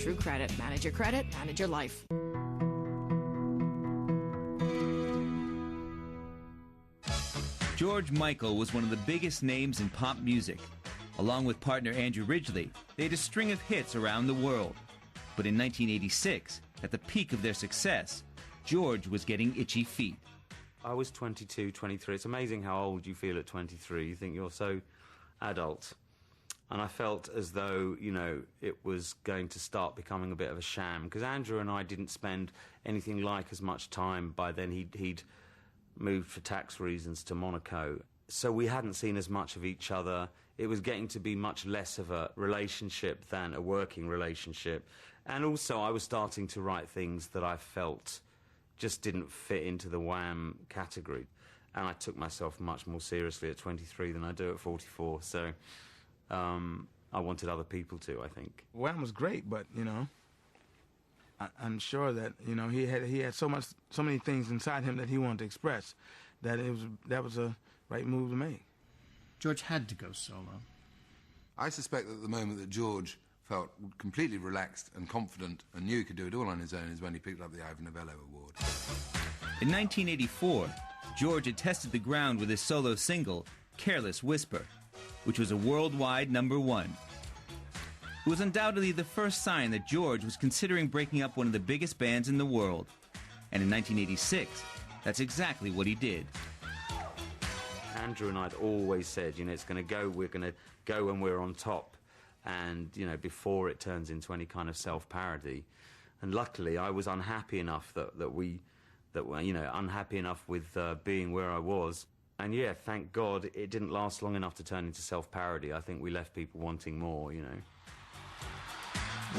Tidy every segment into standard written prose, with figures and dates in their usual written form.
True Credit. Manage your credit, manage your life. George Michael was one of the biggest names in pop music. Along with partner Andrew Ridgeley, they had a string of hits around the world. But in 1986, at the peak of their success, George was getting itchy feet. I was 22, 23. It's amazing how old you feel at 23. You think you're so adult. And I felt as though, you know, it was going to start becoming a bit of a sham. Because Andrew and I didn't spend anything like as much time. By then he'd moved for tax reasons to Monaco. So we hadn't seen as much of each other. It was getting to be much less of a relationship than a working relationship. And also I was starting to write things that I felt just didn't fit into the Wham category. And I took myself much more seriously at 23 than I do at 44. So I wanted other people to, I think. Wham was great, but, you know, I'm sure that, you know, he had so many things inside him that he wanted to express that that was a right move to make. George had to go solo. I suspect that the moment that George felt completely relaxed and confident and knew he could do it all on his own is when he picked up the Ivor Novello Award. In 1984, George had tested the ground with his solo single, Careless Whisper, which was a worldwide #1. It was undoubtedly the first sign that George was considering breaking up one of the biggest bands in the world. And in 1986, that's exactly what he did. Andrew and I had always said, you know, we're going to go when we're on top, and, you know, before it turns into any kind of self-parody. And luckily, I was unhappy enough unhappy enough with being where I was. And yeah, thank God it didn't last long enough to turn into self-parody. I think we left people wanting more, you know.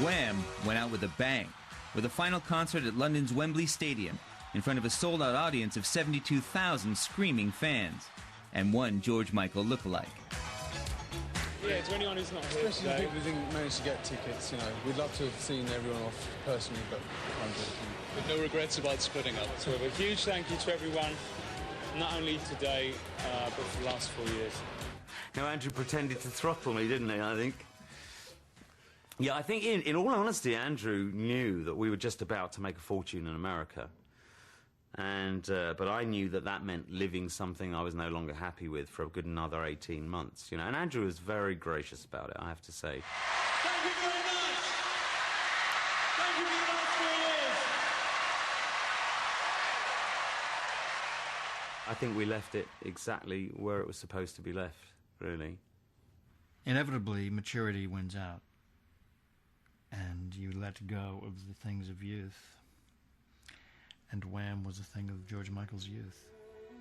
Wham went out with a bang, with a final concert at London's Wembley Stadium, in front of a sold-out audience of 72,000 screaming fans, and one George Michael lookalike. Yeah, to anyone who's not here especially the people who didn't manage to get tickets, you know, we'd love to have seen everyone off personally, but I'm joking. But no regrets about splitting up. So a huge thank you to everyone, not only today, but for the last 4 years. You know, Andrew pretended to throttle me, didn't he, I think? Yeah, I think, in all honesty, Andrew knew that we were just about to make a fortune in America. And, but I knew that that meant living something I was no longer happy with for a good another 18 months, you know. And Andrew was very gracious about it, I have to say. Thank you very much! Thank you for the last 4 years! I think we left it exactly where it was supposed to be left, really. Inevitably, maturity wins out, and you let go of the things of youth. And Wham was a thing of George Michael's youth.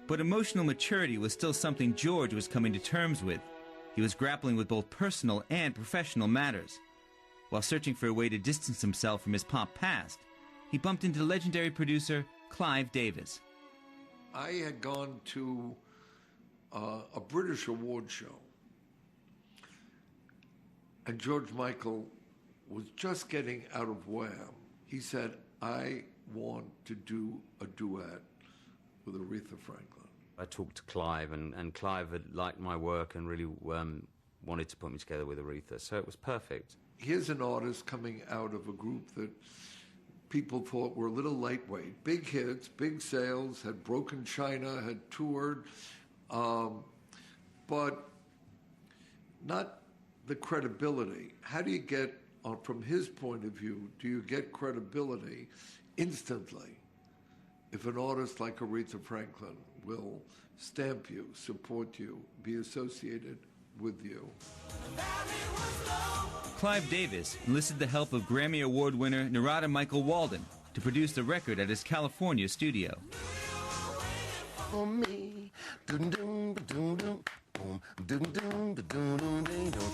But emotional maturity was still something George was coming to terms with. He was grappling with both personal and professional matters. While searching for a way to distance himself from his pop past, he bumped into legendary producer Clive Davis. I had gone to a British award show, and George Michael was just getting out of Wham. He said, I want to do a duet with Aretha Franklin. I talked to Clive, and Clive had liked my work and really wanted to put me together with Aretha, so it was perfect. Here's an artist coming out of a group that people thought were a little lightweight. Big hits, big sales, had broken China, had toured, but not the credibility. How do you get, from his point of view, do you get credibility instantly if an artist like Aretha Franklin will stamp you, support you, be associated with you? Clive Davis enlisted the help of Grammy Award winner Narada Michael Walden to produce the record at his California studio. For me, dun dun dun dun boom, dun dun dun dun dun dun.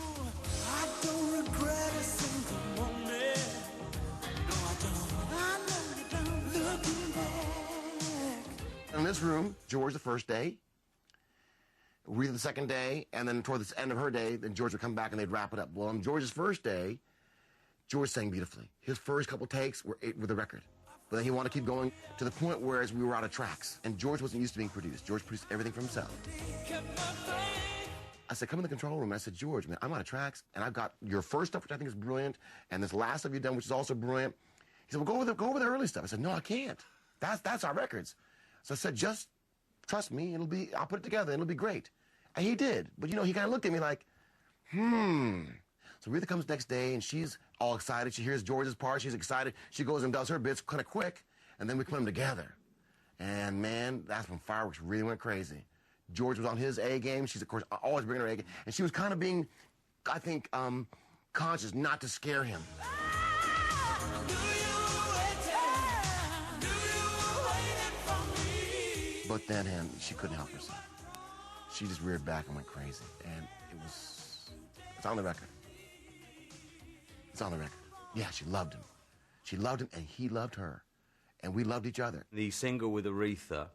I don't regret a single moment. No, I don't. I know you don't. Looking back. In this room, George the first day, Aretha the second day, and then toward the end of her day, then George would come back and they'd wrap it up. Well, on George's first day, George sang beautifully. His first couple takes were the record. But then he wanted to keep going to the point where we were out of tracks. And George wasn't used to being produced. George produced everything for himself. I said, come in the control room. And I said, George, man, I'm out of tracks, and I've got your first stuff, which I think is brilliant, and this last stuff you've done, which is also brilliant. He said, well, go over the early stuff. I said, no, I can't. That's our records. So I said, just trust me, I'll put it together, and it'll be great. And he did. But, you know, he kind of looked at me like, So Aretha comes next day, and she's all excited. She hears George's part. She's excited. She goes and does her bits kind of quick, and then we put them together. And, man, that's when Fireworks really went crazy. George was on his A game. She's, of course, always bringing her A game. And she was kind of being, I think, conscious not to scare him. But then she couldn't help herself. She just reared back and went crazy. And it's on the record. It's on the record. Yeah, she loved him. She loved him, and he loved her. And we loved each other. The single with Aretha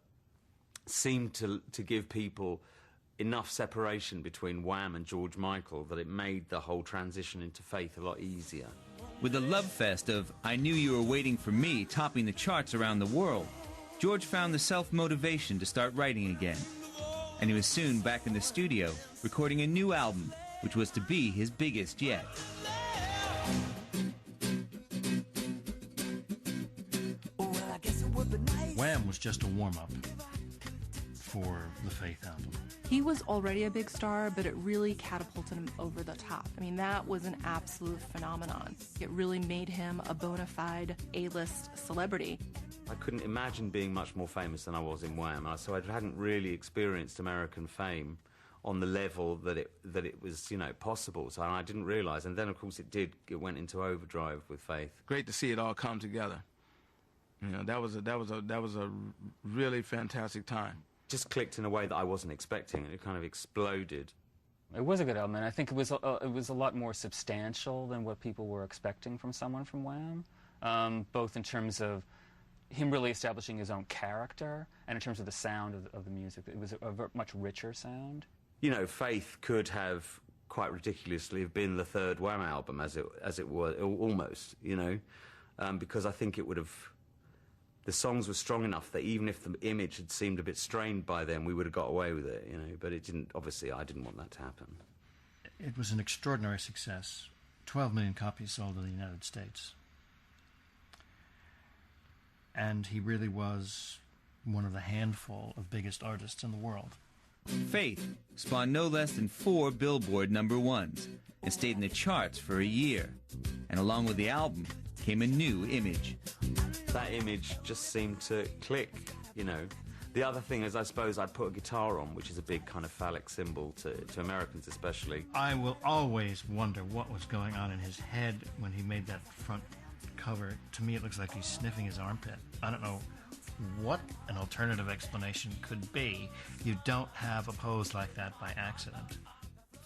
seemed to give people enough separation between Wham and George Michael that it made the whole transition into Faith a lot easier. With the love fest of I Knew You Were Waiting for Me topping the charts around the world, George found the self-motivation to start writing again. And he was soon back in the studio, recording a new album, which was to be his biggest yet. Wham was just a warm-up for the Faith album. He was already a big star, but it really catapulted him over the top. I mean, that was an absolute phenomenon. It really made him a bona fide A-list celebrity. I couldn't imagine being much more famous than I was in Wham, so I hadn't really experienced American fame on the level that it was, you know, possible. So I didn't realise, and then of course it went into overdrive with Faith. Great to see it all come together. You know, that was a really fantastic time. Just clicked in a way that I wasn't expecting, and it kind of exploded. It was a good album, and I think it was a lot more substantial than what people were expecting from someone from Wham, both in terms of him really establishing his own character and in terms of the sound of the music. It was a much richer sound. You know, Faith could have quite ridiculously have been the third Wham album, as it were, almost, you know, because I think it would have. The songs were strong enough that even if the image had seemed a bit strained by them, we would have got away with it, you know. But it didn't. Obviously, I didn't want that to happen. It was an extraordinary success. 12 million copies sold in the United States. And he really was one of the handful of biggest artists in the world. Faith spawned no less than 4 Billboard #1s and stayed in the charts for a year. And along with the album came a new image. That image just seemed to click, you know. The other thing is, I suppose I'd put a guitar on, which is a big kind of phallic symbol to Americans especially. I will always wonder what was going on in his head when he made that front cover. To me, it looks like he's sniffing his armpit. I don't know what an alternative explanation could be. You don't have a pose like that by accident.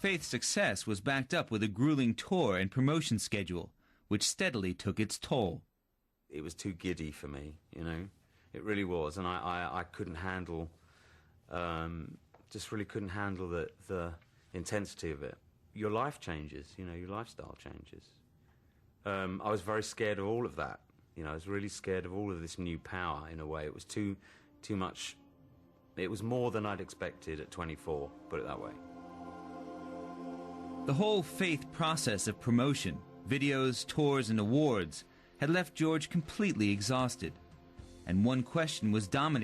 Faith's success was backed up with a grueling tour and promotion schedule, which steadily took its toll. It was too giddy for me, you know. It really was, and I couldn't handle, just really couldn't handle the intensity of it. Your life changes, you know, your lifestyle changes. I was very scared of all of that. You know, I was really scared of all of this new power, in a way. It was too much. It was more than I'd expected at 24, put it that way. The whole Faith process of promotion, videos, tours, and awards had left George completely exhausted. And one question was dominating